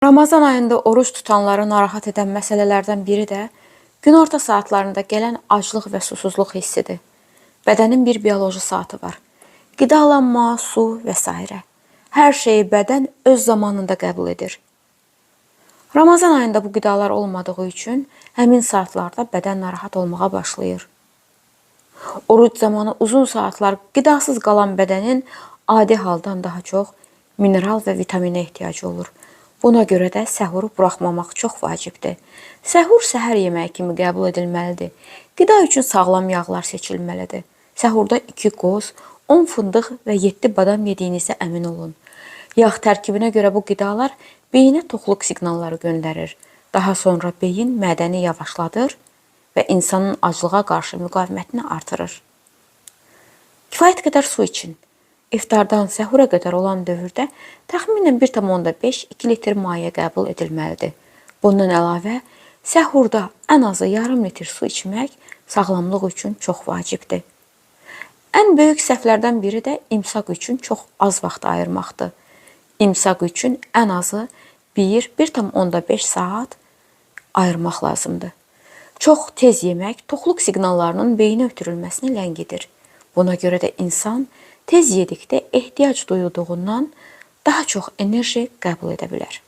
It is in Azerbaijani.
Ramazan ayında oruç tutanları narahat edən məsələlərdən biri də günorta saatlarında gələn aclıq və susuzluq hissidir. Bədənin bir bioloji saatı var. Qidalanma, su və s. Hər şeyi bədən öz zamanında qəbul edir. Ramazan ayında bu qidalar olmadığı üçün həmin saatlarda bədən narahat olmağa başlayır. Oruc zamanı uzun saatlar qidasız qalan bədənin adi haldan daha çox mineral və vitaminə ehtiyacı olur. Buna görə də səhuru buraxmamaq çox vacibdir. Səhur səhər yeməyi kimi qəbul edilməlidir. Qida üçün sağlam yağlar seçilməlidir. Səhurda 2 qoz, 10 fındıq və 7 badam yediyinizə əmin olun. Yağ tərkibinə görə bu qidalar beyinə toxluq siqnalları göndərir. Daha sonra beyin mədəni yavaşladır və insanın aclığa qarşı müqavimətini artırır. Kifayət qədər su için. İftardan səhura qədər olan dövrdə təxminən 1,5-2 litr maye qəbul edilməlidir. Bundan əlavə, səhurda ən azı yarım litr su içmək sağlamlıq üçün çox vacibdir. Ən böyük səhvlərdən biri də imsaq üçün çox az vaxt ayırmaqdır. İmsaq üçün ən azı 1,5 saat ayırmaq lazımdır. Çox tez yemək toxluq siqnallarının beyinə ötürülməsini ləngidir. Buna görə də insan tez yedikdə ehtiyac duyulduğundan daha çox enerji qəbul edə bilər.